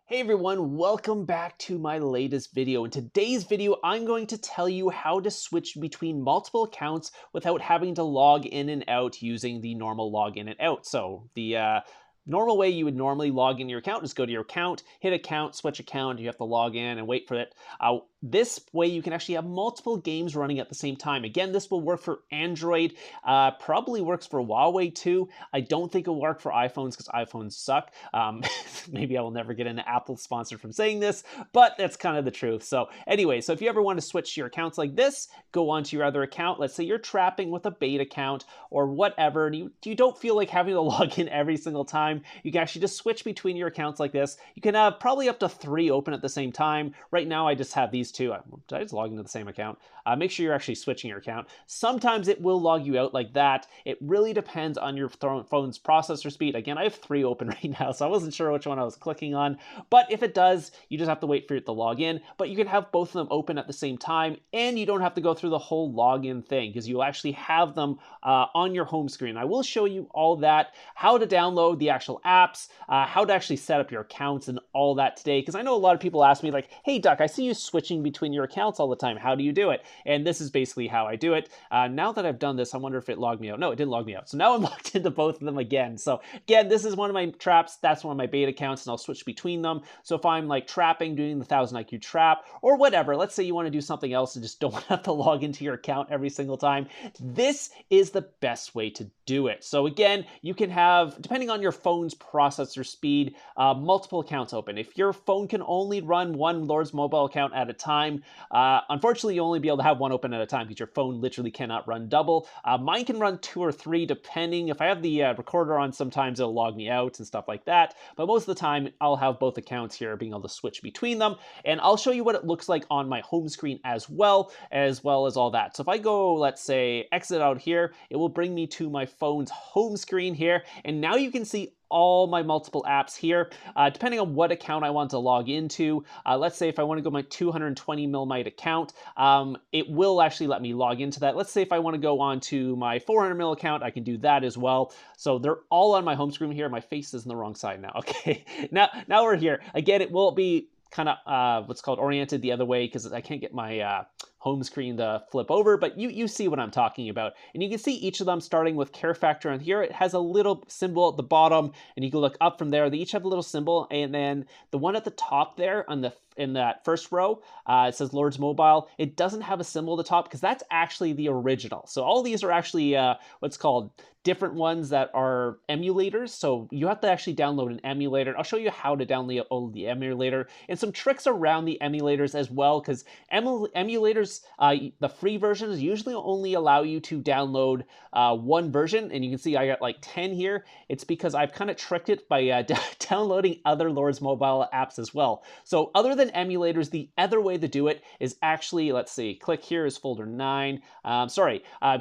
Hey everyone, welcome back to my latest video. In today's video, I'm going to tell you how to switch between multiple accounts without having to log in and out using the normal login and out. So the normal way you would normally log in your account is go to your account, hit account, switch account, you have to log in and wait for it. This way you can actually have multiple games running at the same time. Again, this will work for Android, probably works for Huawei too. I don't think it'll work for iPhones because iPhones suck. Maybe I will never get an Apple sponsor from saying this, but that's kind of the truth. So anyway, so if you ever want to switch your accounts like this, go onto your other account. Let's say you're trapping with a beta account or whatever, and you don't feel like having to log in every single time. You can actually just switch between your accounts like this. You can have probably up to 3 open at the same time. Right now, I just have these 2. Did I just log into the same account? Make sure you're actually switching your account. Sometimes it will log you out like that. It really depends on your phone's processor speed. Again, I have 3 open right now, so I wasn't sure which one I was clicking on. But if it does, you just have to wait for it to log in. But you can have both of them open at the same time, and you don't have to go through the whole login thing because you'll actually have them on your home screen. I will show you all that, how to download the actual apps, how to actually set up your accounts and all that today. Because I know a lot of people ask me like, hey, Duck, I see you switching between your accounts all the time. How do you do it? And this is basically how I do it. Now that I've done this, I wonder if it logged me out. No, it didn't log me out. So now I'm logged into both of them again. So again, this is one of my traps. That's one of my beta accounts, and I'll switch between them. So if I'm like trapping, doing the 1000 IQ trap or whatever, let's say you want to do something else and just don't have to log into your account every single time, this is the best way to do it. So again, you can have, depending on your phone's processor speed, multiple accounts open. If your phone can only run one Lord's mobile account at a time, unfortunately, you'll only be able to have one open at a time because your phone literally cannot run double. Mine can run 2 or 3 depending. If I have the recorder on, sometimes it'll log me out and stuff like that. But most of the time, I'll have both accounts here being able to switch between them. And I'll show you what it looks like on my home screen as well as all that. So if I go, let's say, exit out here, it will bring me to my phone's home screen here. And now you can see all my multiple apps here, depending on what account I want to log into. Let's say if I want to go my 220 millibyte account, it will actually let me log into that. Let's say if I want to go on to my 400 mil account, I can do that as well. So they're all on my home screen here. My face is on the wrong side now. Okay, now we're here. Again, it will be kind of what's called oriented the other way because I can't get my home screen to flip over, but you see what I'm talking about. And you can see each of them starting with care factor on here. It has a little symbol at the bottom, and you can look up from there. They each have a little symbol, and then the one at the top there on in that first row, it says Lord's Mobile. It doesn't have a symbol at the top because that's actually the original. So all these are actually what's called different ones that are emulators. So you have to actually download an emulator. I'll show you how to download the emulator and some tricks around the emulators as well, because emulators, the free versions usually only allow you to download one version, and you can see I got like 10 here. It's because I've kind of tricked it by downloading other Lord's Mobile apps as well. So other than emulators, the other way to do it is actually, let's see, click here is folder 9.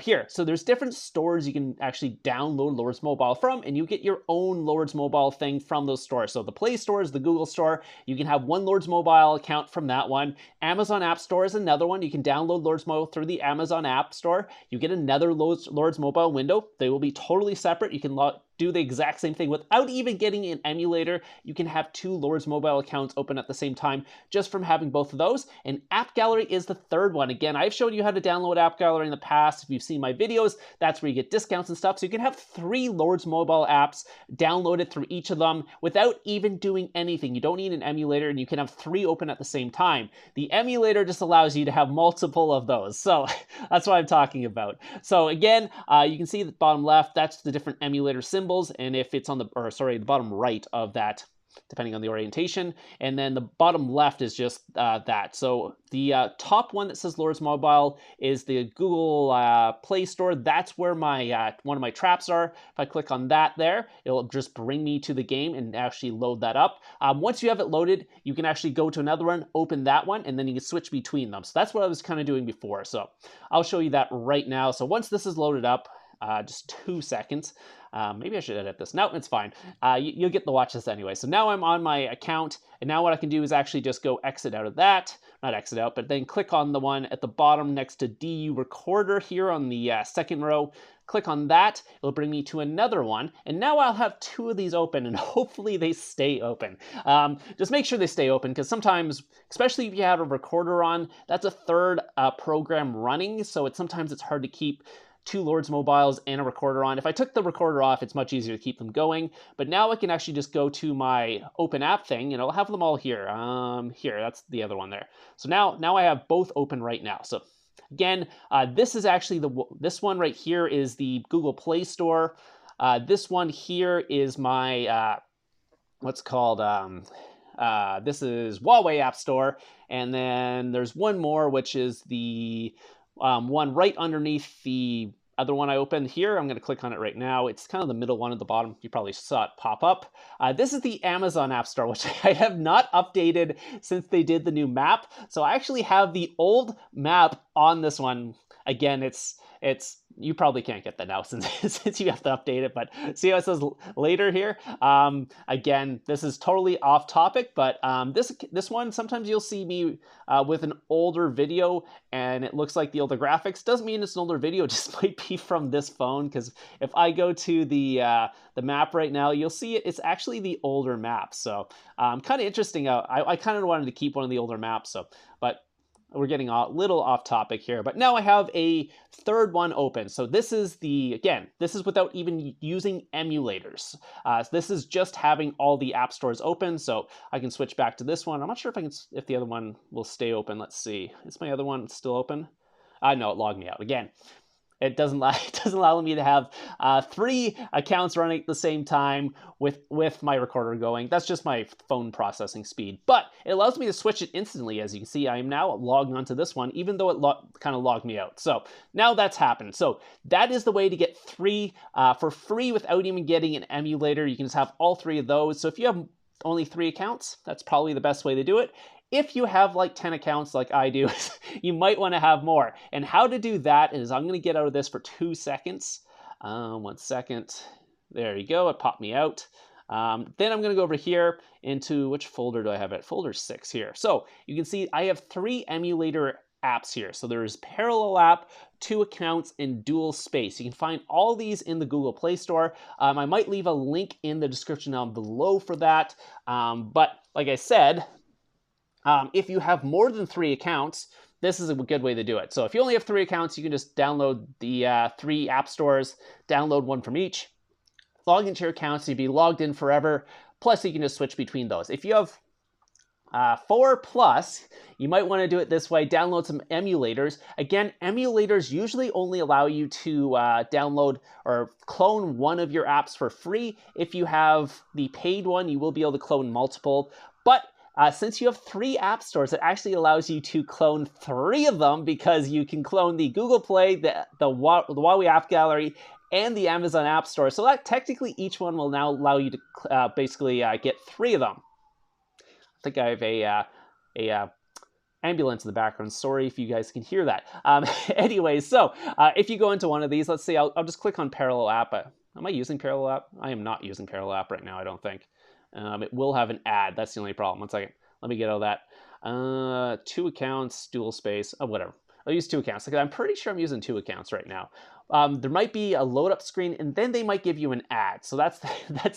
Here. So there's different stores you can actually download Lord's Mobile from, and you get your own Lord's Mobile thing from those stores. So the Play Store is the Google Store. You can have one Lord's Mobile account from that one. Amazon App Store is another one. You can download Lord's Mobile through the Amazon App Store. You get another Lord's Mobile window. They will be totally separate. You can do the exact same thing without even getting an emulator. You can have 2 Lord's Mobile accounts open at the same time just from having both of those. And App Gallery is the third one. Again, I've shown you how to download App Gallery in the past. If you've seen my videos, that's where you get discounts and stuff. So you can have 3 Lord's Mobile apps downloaded through each of them without even doing anything. You don't need an emulator, and you can have 3 open at the same time. The emulator just allows you to have multiple of those. So that's what I'm talking about. So again, you can see the bottom left, that's the different emulator symbols. And if it's on the bottom right of that, depending on the orientation, and then the bottom left is just that. So the top one that says Lord's Mobile is the Google Play Store. That's where my one of my traps are. If I click on that there, it'll just bring me to the game and actually load that up. Once you have it loaded, you can actually go to another one, open that one, and then you can switch between them. So that's what I was kind of doing before. So I'll show you that right now. So once this is loaded up, just 2 seconds. Maybe I should edit this. No, it's fine. You'll get to watch this anyway. So now I'm on my account, and now what I can do is actually just go exit out of that. Not exit out, but then click on the one at the bottom next to DU Recorder here on the second row. click on that, it'll bring me to another one, and now I'll have 2 of these open, and hopefully they stay open. Just make sure they stay open, because sometimes, especially if you have a recorder on, that's a third program running, so sometimes it's hard to keep 2 Lords mobiles and a recorder on. If I took the recorder off, it's much easier to keep them going, but now I can actually just go to my open app thing, and I'll have them all here. Here, that's the other one there. So now I have both open right now. So again, this is actually this one right here is the Google Play Store. This one here is my, what's called, this is Huawei App Store, and then there's one more, which is the one right underneath the other one I opened here. I'm going to click on it right now. It's kind of the middle one at the bottom. You probably saw it pop up. This is the Amazon App Store, which I have not updated since they did the new map. So I actually have the old map on this one. Again, it's you probably can't get that now since you have to update it, but see how it says later here? Again, this is totally off topic, but this one, sometimes you'll see me with an older video and it looks like the older graphics. Doesn't mean it's an older video, it just might be from this phone, because if I go to the map right now, you'll see it's actually the older map. So kind of interesting. I kind of wanted to keep one of the older maps, so, but we're getting a little off topic here, but now I have a third one open. So this is again, this is without even using emulators. So this is just having all the app stores open. So I can switch back to this one. I'm not sure if the other one will stay open. Let's see. Is my other one still open? No, it logged me out again. It doesn't allow me to have 3 accounts running at the same time with my recorder going. That's just my phone processing speed. But it allows me to switch it instantly. As you can see, I am now logged onto this one, even though it kind of logged me out. So now that's happened. So that is the way to get 3 for free without even getting an emulator. You can just have all 3 of those. So if you have only 3 accounts, that's probably the best way to do it. If you have like 10 accounts like I do, you might want to have more. And how to do that is I'm going to get out of this for 2 seconds. 1 second. There you go. It popped me out. Then I'm going to go over here into, which folder do I have it? Folder 6 here. So you can see I have 3 emulator apps here. So there's Parallel App, 2 accounts, and Dual Space. You can find all these in the Google Play Store. I might leave a link in the description down below for that. But like I said, if you have more than 3 accounts, this is a good way to do it. So if you only have 3 accounts, you can just download the 3 app stores, download one from each, log into your accounts, you'd be logged in forever. Plus, you can just switch between those. If you have 4 plus, you might want to do it this way. Download some emulators. Again, emulators usually only allow you to download or clone one of your apps for free. If you have the paid one, you will be able to clone multiple. But since you have 3 app stores, it actually allows you to clone 3 of them, because you can clone the Google Play, the Huawei App Gallery, and the Amazon App Store. So that technically each one will now allow you to basically get 3 of them. I think I have a ambulance in the background. Sorry if you guys can hear that. Anyways, so if you go into one of these, let's see, I'll just click on Parallel App. Am I using Parallel App? I am not using Parallel App right now, I don't think. It will have an ad. That's the only problem. 1 second. Let me get out of that. 2 accounts, Dual Space, whatever. I'll use 2 accounts. I'm pretty sure I'm using 2 accounts right now. There might be a load up screen, and then they might give you an ad. So that's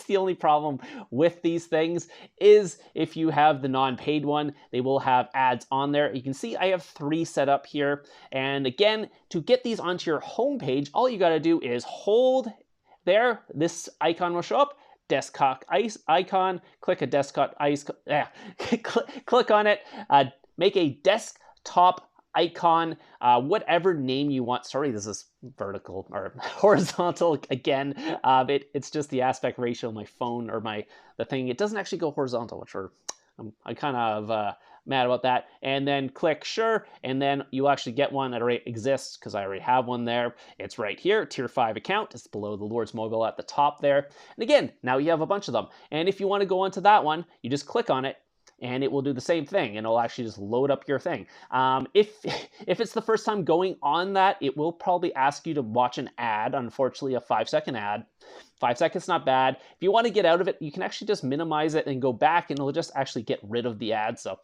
the only problem with these things, is if you have the non-paid one, they will have ads on there. You can see I have 3 set up here. And again, to get these onto your home page, all you got to do is hold there. This icon will show up. Desktop icon, click a desktop click on it, make a desktop icon, whatever name you want. Sorry, this is vertical or horizontal again. It's just the aspect ratio of my phone or the thing. It doesn't actually go horizontal, which I'm kind of mad about that. And then click sure, and then you actually get one that already exists, because I already have one there. It's right here, Tier 5 account. It's below the Lord's Mobile at the top there. And again, now you have a bunch of them. And if you want to go onto that one, you just click on it, and it will do the same thing, and it'll actually just load up your thing. If it's the first time going on that, it will probably ask you to watch an ad, unfortunately, a 5-second ad. 5 seconds, not bad. If you want to get out of it, you can actually just minimize it and go back, and it'll just actually get rid of the ad. So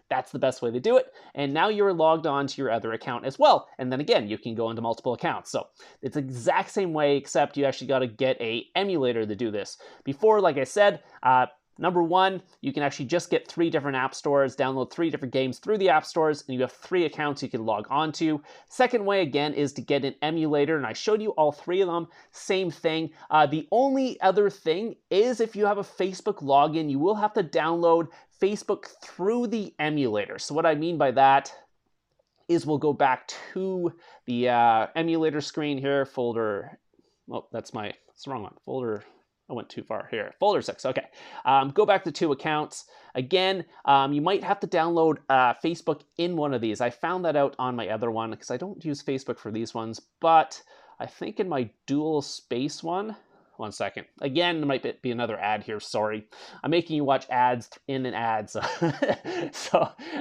That's the best way to do it. And now you're logged on to your other account as well. And then again, you can go into multiple accounts. So it's the exact same way, except you actually got to get a emulator to do this. Before, like I said, number one, you can actually just get 3 different app stores, download 3 different games through the app stores, and you have 3 accounts you can log on to. Second way, again, is to get an emulator, and I showed you all 3 of them. Same thing. The only other thing is if you have a Facebook login, you will have to download Facebook through the emulator. So what I mean by that is we'll go back to the emulator screen here, folder. Oh, that's the wrong one. Folder. I went too far here. Folder 6, okay. Go back to 2 accounts. Again, you might have to download Facebook in one of these. I found that out on my other one because I don't use Facebook for these ones, but I think in my dual space one, 1 second. Again, there might be another ad here, sorry. I'm making you watch ads in an ad, so,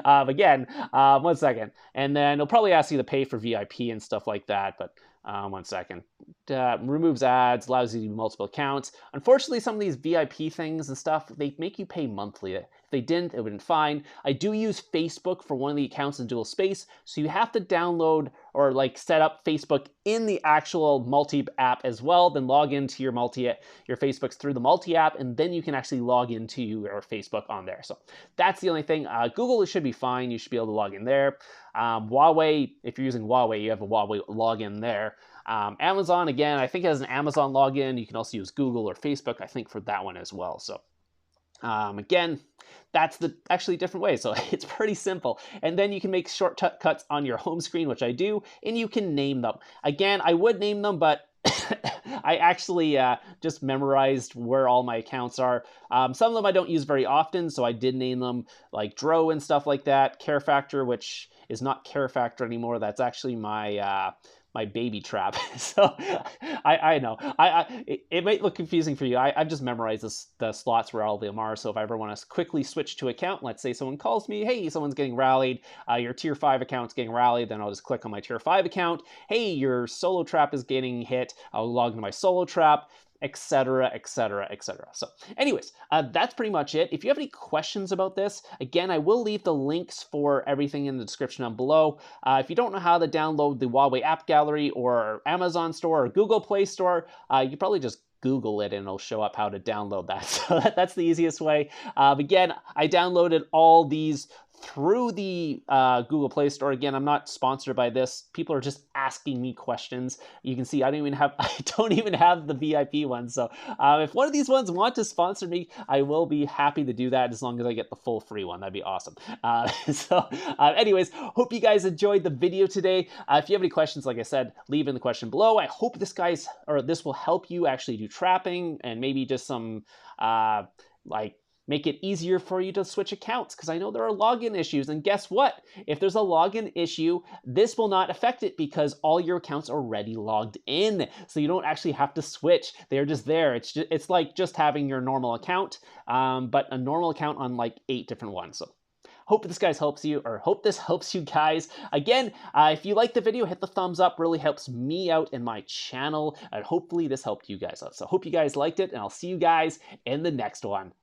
again, 1 second. And then it'll probably ask you to pay for VIP and stuff like that, but 1 second. Removes ads, allows you to do multiple accounts. Unfortunately, some of these VIP things and stuff, they make you pay monthly. If they didn't, it would have been fine. I do use Facebook for one of the accounts in dual space, so you have to download or like set up Facebook in the actual multi-app as well, then log into your Facebooks through the multi-app, and then you can actually log into your Facebook on there. So that's the only thing. Google, it should be fine. You should be able to log in there. Huawei, if you're using Huawei, you have a Huawei login there. Amazon, again, I think it has an Amazon login. You can also use Google or Facebook, I think, for that one as well. So again, that's actually different way. So it's pretty simple. And then you can make shortcuts on your home screen, which I do, and you can name them. Again, I would name them, but I actually just memorized where all my accounts are. Some of them I don't use very often, so I did name them like Dro and stuff like that. Care Factor, which is not Care Factor anymore. That's actually my my baby trap. So I know it might look confusing for you. I've just memorized the slots where all of them are. So if I ever want to quickly switch to account, let's say someone calls me, hey, someone's getting rallied, your tier 5 account's getting rallied, then I'll just click on my tier 5 account. Hey, your solo trap is getting hit. I'll log into my solo trap, etc., etc., etc. So anyways, that's pretty much it. If you have any questions about this, again, I will leave the links for everything in the description down below. If you don't know how to download the Huawei App Gallery or Amazon Store or Google Play Store, you probably just Google it and it'll show up how to download that. So that's the easiest way. Again, I downloaded all these through the Google Play Store. Again, I'm not sponsored by this. People are just asking me questions. You can see I don't even have the VIP one. So if one of these ones want to sponsor me, I will be happy to do that as long as I get the full free one. That'd be awesome. Anyways, hope you guys enjoyed the video today. If you have any questions, like I said, leave in the question below. I hope this will help you actually do trapping and maybe just some make it easier for you to switch accounts, because I know there are login issues, and guess what? If there's a login issue, this will not affect it because all your accounts are already logged in, so you don't actually have to switch. They're just there. It's like just having your normal account, but a normal account on like 8 different ones. So hope this helps you guys. Again, if you like the video, hit the thumbs up. Really helps me out in my channel, and hopefully this helped you guys out. So hope you guys liked it, and I'll see you guys in the next one.